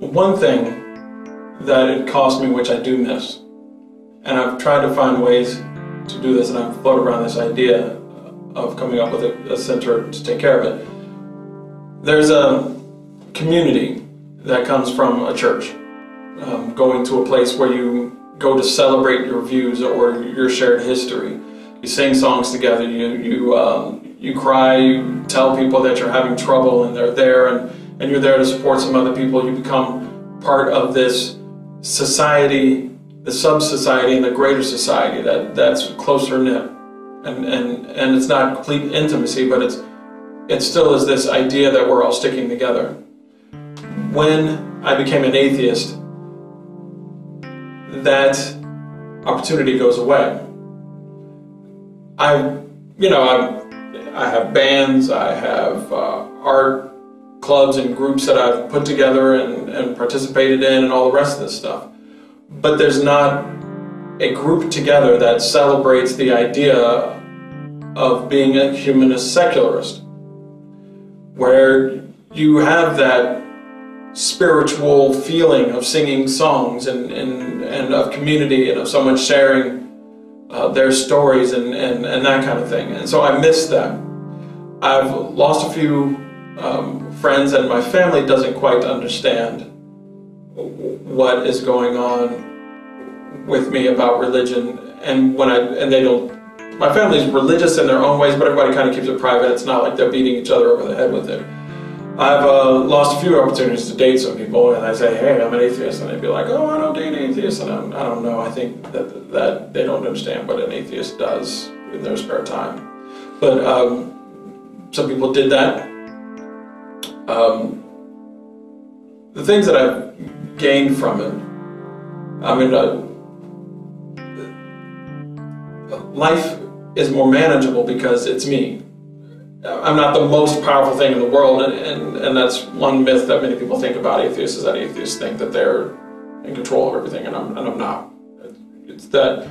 One thing that it cost me, which I do miss, and I've tried to find ways to do this, and I've floated around this idea of coming up with a center to take care of it. There's a community that comes from a church, going to a place where you go to celebrate your views or your shared history. You sing songs together, you cry, you tell people that you're having trouble, and they're there, and you're there to support some other people. You become part of this society, the sub-society and the greater society that's closer knit. And it's not complete intimacy, but it still is this idea that we're all sticking together. When I became an atheist, that opportunity goes away. I have bands, I have art clubs and groups that I've put together and participated in and all the rest of this stuff. But there's not a group together that celebrates the idea of being a humanist secularist, where you have that spiritual feeling of singing songs and of community and of someone sharing their stories and that kind of thing. And so I miss that. I've lost a few friends, and my family doesn't quite understand what is going on with me about religion. And they don't. My family's religious in their own ways, but everybody kind of keeps it private. It's not like they're beating each other over the head with it. I've lost a few opportunities to date some people, and I say, hey, I'm an atheist, and they'd be like, oh, I don't date atheists, and I don't know. I think that they don't understand what an atheist does in their spare time. But some people did that. The things that I've gained from it, I mean, life is more manageable because it's me. I'm not the most powerful thing in the world, and that's one myth that many people think about atheists, is that atheists think that they're in control of everything, and I'm not. It's that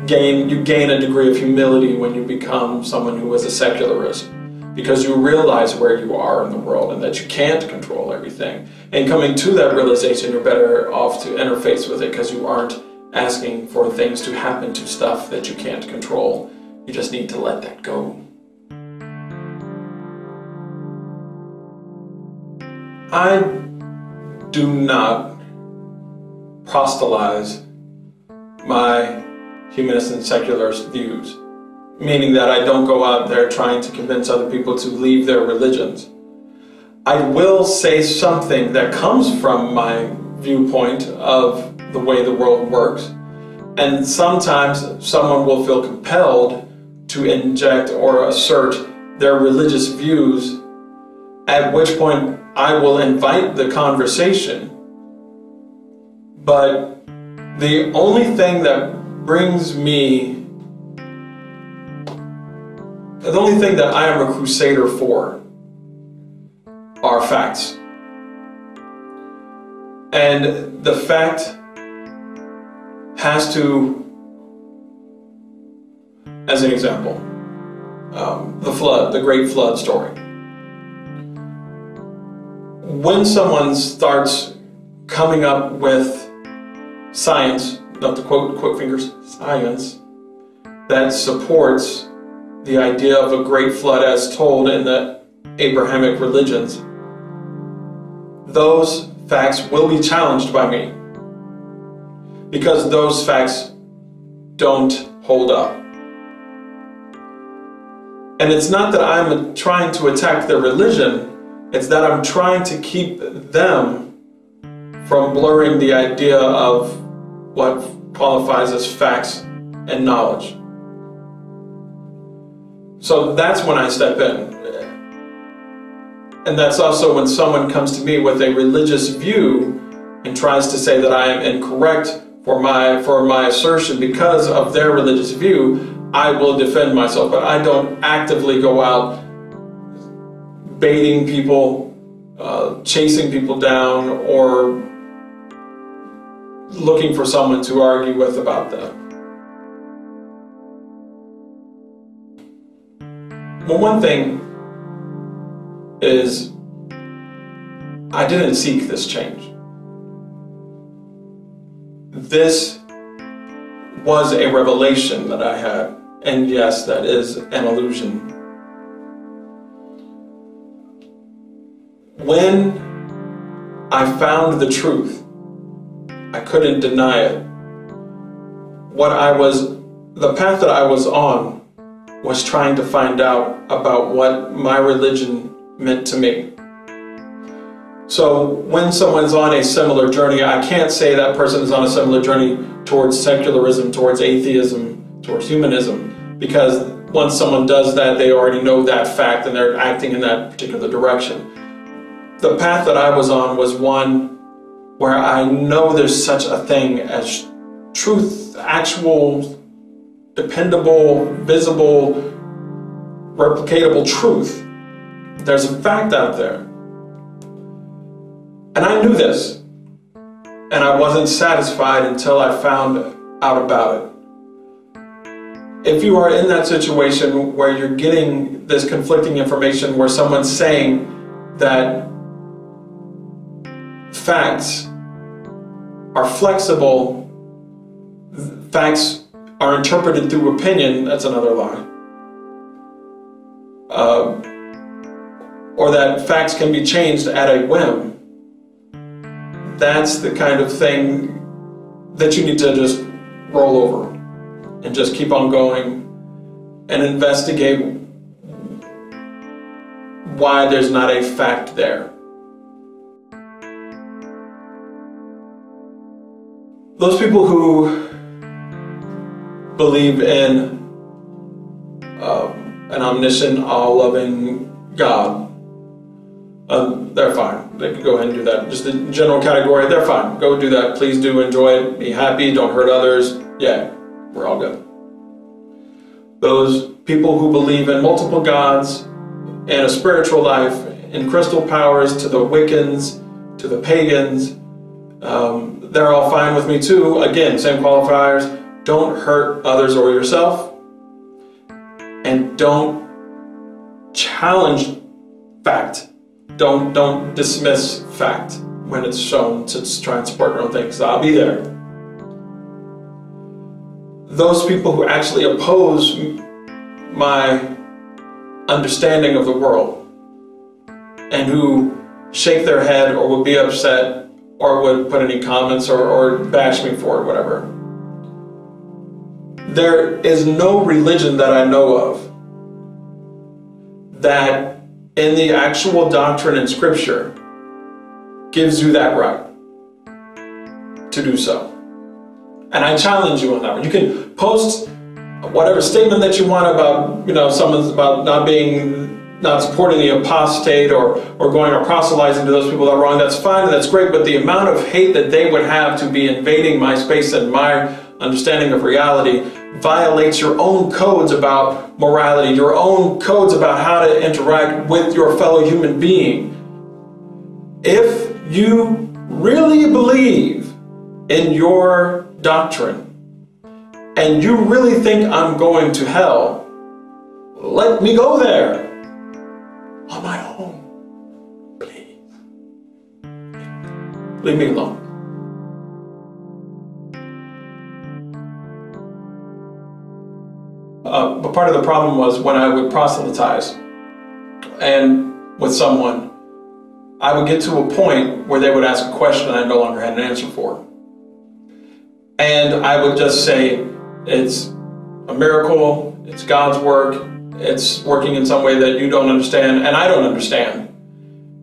you gain a degree of humility when you become someone who is a secularist, because you realize where you are in the world and that you can't control everything. And coming to that realization, you're better off to interface with it, because you aren't asking for things to happen to stuff that you can't control. You just need to let that go. I do not proselytize my humanist and secularist views, meaning that I don't go out there trying to convince other people to leave their religions. I will say something that comes from my viewpoint of the way the world works, and sometimes someone will feel compelled to inject or assert their religious views, at which point I will invite the conversation. But the only thing that the only thing that I am a crusader for are facts. And the fact has to, as an example, the Great Flood story. When someone starts coming up with science, not to quote quick fingers, science, that supports the idea of a great flood as told in the Abrahamic religions, those facts will be challenged by me, because those facts don't hold up. And it's not that I'm trying to attack their religion, it's that I'm trying to keep them from blurring the idea of what qualifies as facts and knowledge. So that's when I step in. And that's also when someone comes to me with a religious view and tries to say that I am incorrect for my assertion because of their religious view, I will defend myself. But I don't actively go out baiting people, chasing people down, or looking for someone to argue with about that. Well, one thing is, I didn't seek this change. this was a revelation that I had, and yes, that is an illusion. When I found the truth, I couldn't deny it. The path that I was on was trying to find out about what my religion meant to me. So when someone's on a similar journey, I can't say that person is on a similar journey towards secularism, towards atheism, towards humanism, because once someone does that, they already know that fact and they're acting in that particular direction. The path that I was on was one where I know there's such a thing as truth, actual, dependable, visible, replicatable truth. There's a fact out there. And I knew this, and I wasn't satisfied until I found out about it. If you are in that situation where you're getting this conflicting information, where someone's saying that facts are flexible, facts are interpreted through opinion, that's another lie. Or that facts can be changed at a whim. That's the kind of thing that you need to just roll over and just keep on going and investigate why there's not a fact there. Those people who believe in an omniscient, all-loving God, they're fine. They can go ahead and do that. Just the general category, they're fine. Go do that. Please do enjoy it. Be happy. Don't hurt others. Yeah, we're all good. Those people who believe in multiple gods, in a spiritual life, in crystal powers, to the Wiccans, to the pagans, they're all fine with me too. Again, same qualifiers. Don't hurt others or yourself. And don't challenge fact. Don't dismiss fact when it's shown to try and support your own thing, because I'll be there. Those people who actually oppose my understanding of the world and who shake their head or would be upset or would put any comments or bash me for it, whatever. There is no religion that I know of that in the actual doctrine and scripture gives you that right to do so. And I challenge you on that one. You can post whatever statement that you want about, someone's about not supporting the apostate or going or proselytizing to those people that are wrong. That's fine and that's great, but the amount of hate that they would have to be invading my space and my understanding of reality violates your own codes about morality, your own codes about how to interact with your fellow human being. If you really believe in your doctrine and you really think I'm going to hell, let me go there on my own, please. Leave me alone. But part of the problem was when I would proselytize and with someone, I would get to a point where they would ask a question I no longer had an answer for. And I would just say, it's a miracle, it's God's work, it's working in some way that you don't understand and I don't understand.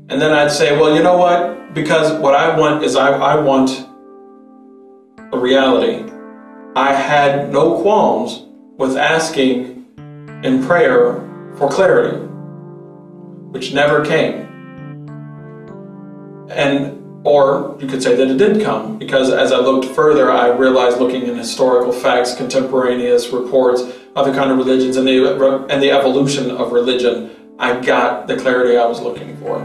And then I'd say, well, you know what? Because what I want is I want a reality. I had no qualms with asking in prayer for clarity, which never came. Or you could say that it did come, because as I looked further, I realized, looking in historical facts, contemporaneous reports, other kind of religions, and the evolution of religion, I got the clarity I was looking for.